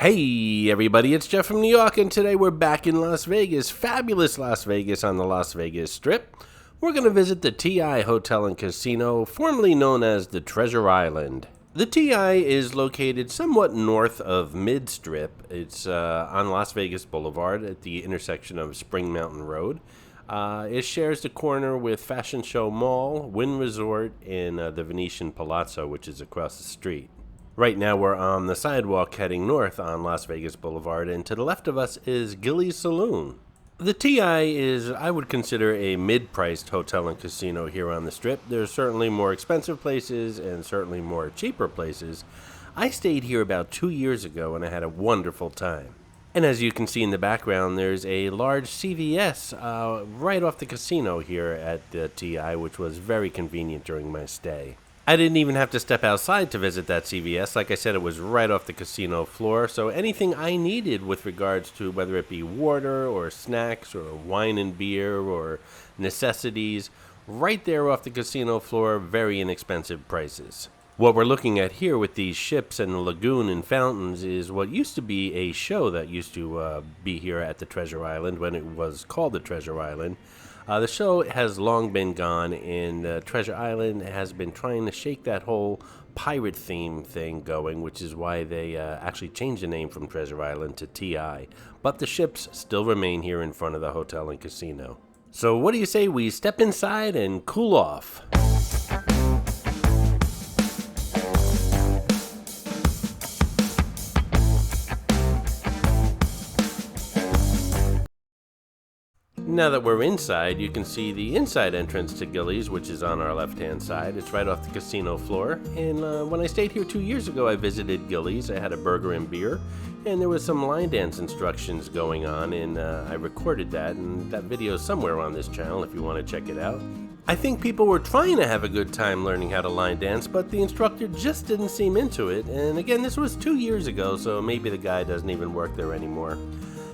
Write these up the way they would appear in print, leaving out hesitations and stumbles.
Hey everybody, it's Jeff from New York, and today we're back in Las Vegas, fabulous Las Vegas on the Las Vegas Strip. We're going to visit the TI Hotel and Casino, formerly known as the Treasure Island. The TI is located somewhat north of Mid-Strip. It's on Las Vegas Boulevard at the intersection of Spring Mountain Road. It shares the corner with Fashion Show Mall, Wynn Resort, and the Venetian Palazzo, which is across the street. Right now we're on the sidewalk heading north on Las Vegas Boulevard, and to the left of us is Gilly's Saloon. The TI is, I would consider, a mid-priced hotel and casino here on the Strip. There's certainly more expensive places and certainly more cheaper places. I stayed here about 2 years ago and I had a wonderful time. And as you can see in the background, there's a large CVS right off the casino here at the TI, which was very convenient during my stay. I didn't even have to step outside to visit that CVS. Like I said, it was right off the casino floor, so anything I needed with regards to whether it be water or snacks or wine and beer or necessities, right there off the casino floor, very inexpensive prices. What we're looking at here with these ships and the lagoon and fountains is what used to be a show that used to be here at the Treasure Island when it was called the Treasure Island. The show has long been gone, and Treasure Island has been trying to shake that whole pirate theme thing going, which is why they actually changed the name from Treasure Island to TI. But the ships still remain here in front of the hotel and casino. So what do you say we step inside and cool off? Now that we're inside, you can see the inside entrance to Gilly's, which is on our left-hand side. It's right off the casino floor. And when I stayed here 2 years ago, I visited Gilly's. I had a burger and beer, and there was some line dance instructions going on, and I recorded that, and that video is somewhere on this channel if you want to check it out. I think people were trying to have a good time learning how to line dance, but the instructor just didn't seem into it. And again, this was 2 years ago, so maybe the guy doesn't even work there anymore.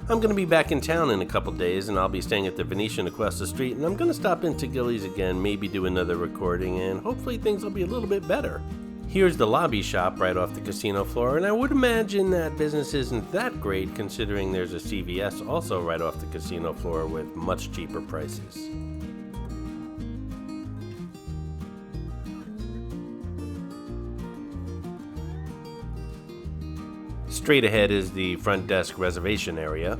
I'm going to be back in town in a couple days, and I'll be staying at the Venetian across the street, and I'm going to stop into Gilly's again, maybe do another recording, and hopefully things will be a little bit better. Here's the lobby shop right off the casino floor, and I would imagine that business isn't that great considering there's a CVS also right off the casino floor with much cheaper prices. Straight ahead is the front desk reservation area.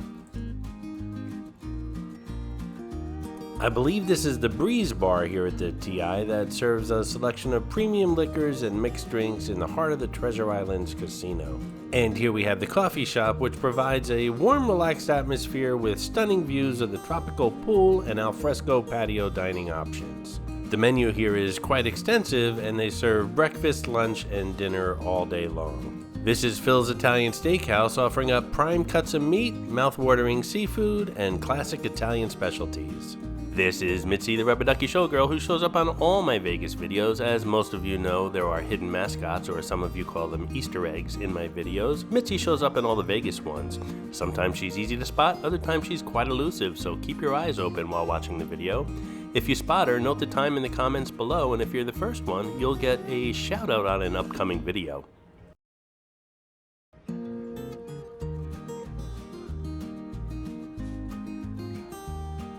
I believe this is the Breeze Bar here at the TI that serves a selection of premium liquors and mixed drinks in the heart of the Treasure Island's casino. And here we have the coffee shop, which provides a warm, relaxed atmosphere with stunning views of the tropical pool and alfresco patio dining options. The menu here is quite extensive, and they serve breakfast, lunch, and dinner all day long. This is Phil's Italian Steakhouse, offering up prime cuts of meat, mouth-watering seafood, and classic Italian specialties. This is Mitzi, the Rubber Ducky Showgirl, who shows up on all my Vegas videos. As most of you know, there are hidden mascots, or some of you call them Easter eggs, in my videos. Mitzi shows up in all the Vegas ones. Sometimes she's easy to spot, other times she's quite elusive, so keep your eyes open while watching the video. If you spot her, note the time in the comments below, and if you're the first one, you'll get a shout-out on an upcoming video.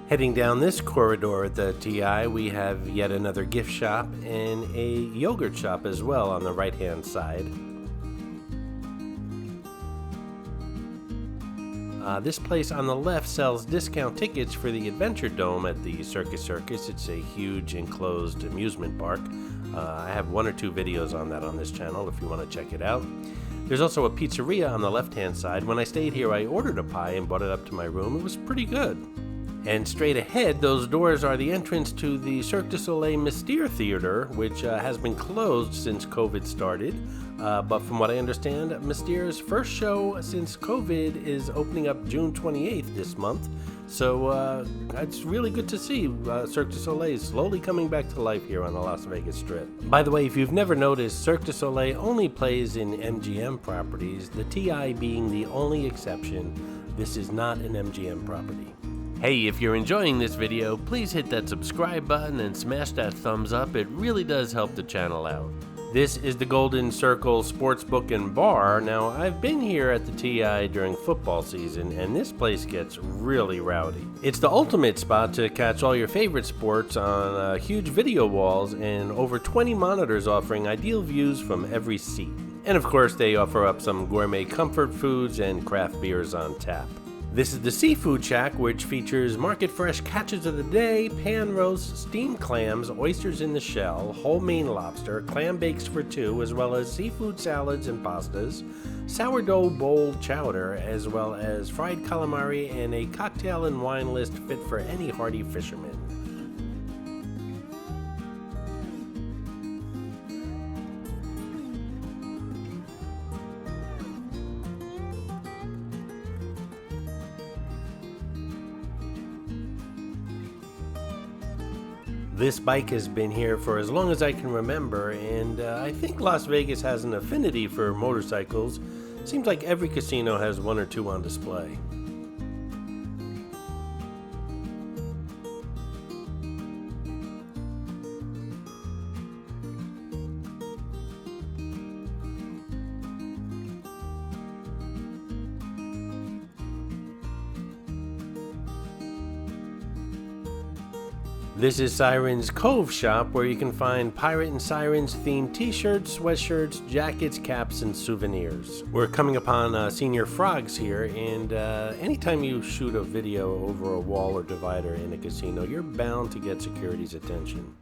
Heading down this corridor at the TI, we have yet another gift shop and a yogurt shop as well on the right-hand side. This place on the left sells discount tickets for the Adventure Dome at the Circus. It's a huge enclosed amusement park. I have 1 or 2 videos on that on this channel if you want to check it out. There's also a pizzeria on the left-hand side. When I stayed here, I ordered a pie and brought it up to my room. It was pretty good. And straight ahead, those doors are the entrance to the Cirque du Soleil Mystere Theater, which has been closed since COVID started. But from what I understand, Mystere's first show since COVID is opening up June 28th this month. So it's really good to see Cirque du Soleil slowly coming back to life here on the Las Vegas Strip. By the way, if you've never noticed, Cirque du Soleil only plays in MGM properties, the TI being the only exception. This is not an MGM property. Hey, if you're enjoying this video, please hit that subscribe button and smash that thumbs up. It really does help the channel out. This is the Golden Circle Sportsbook and Bar. Now, I've been here at the TI during football season, and this place gets really rowdy. It's the ultimate spot to catch all your favorite sports on huge video walls and over 20 monitors offering ideal views from every seat. And of course, they offer up some gourmet comfort foods and craft beers on tap. This is the Seafood Shack, which features market fresh catches of the day, pan roasts, steamed clams, oysters in the shell, whole Maine lobster, clam bakes for two, as well as seafood salads and pastas, sourdough bowl chowder, as well as fried calamari and a cocktail and wine list fit for any hardy fisherman. This bike has been here for as long as I can remember, and I think Las Vegas has an affinity for motorcycles. Seems like every casino has one or two on display. This is Siren's Cove Shop, where you can find Pirate and Sirens themed t-shirts, sweatshirts, jackets, caps, and souvenirs. We're coming upon Senior Frogs here, and anytime you shoot a video over a wall or divider in a casino, you're bound to get security's attention.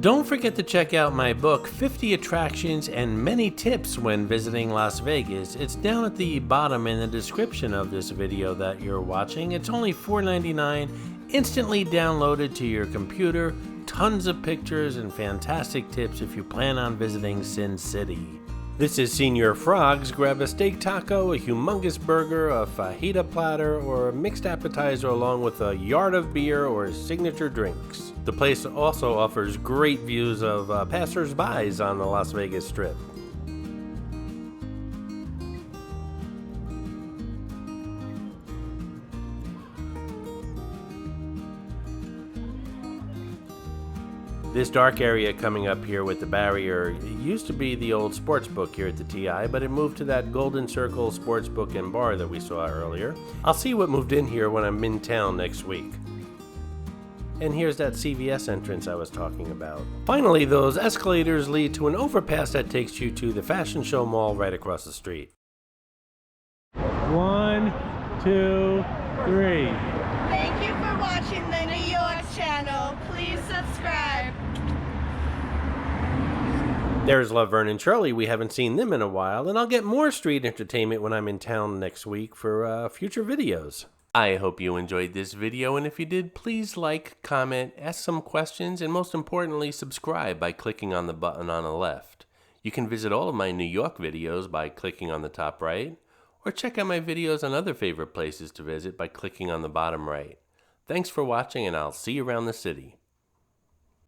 Don't forget to check out my book, 50 Attractions and Many Tips When Visiting Las Vegas. It's down at the bottom in the description of this video that you're watching. It's only $4.99, instantly downloaded to your computer, tons of pictures and fantastic tips if you plan on visiting Sin City. This is Senior Frogs. Grab a steak taco, a humongous burger, a fajita platter, or a mixed appetizer along with a yard of beer or signature drinks. The place also offers great views of passers-by on the Las Vegas Strip. This dark area coming up here with the barrier used to be the old sports book here at the TI, but it moved to that Golden Circle Sportsbook and Bar that we saw earlier. I'll see what moved in here when I'm in town next week. And here's that CVS entrance I was talking about. Finally, those escalators lead to an overpass that takes you to the Fashion Show Mall right across the street. 1, 2, 3. Thank you for watching the New York channel. Please subscribe. There's Laverne and Shirley. We haven't seen them in a while, and I'll get more street entertainment when I'm in town next week for future videos. I hope you enjoyed this video, and if you did, please like, comment, ask some questions, and most importantly, subscribe by clicking on the button on the left. You can visit all of my New York videos by clicking on the top right, or check out my videos on other favorite places to visit by clicking on the bottom right. Thanks for watching, and I'll see you around the city.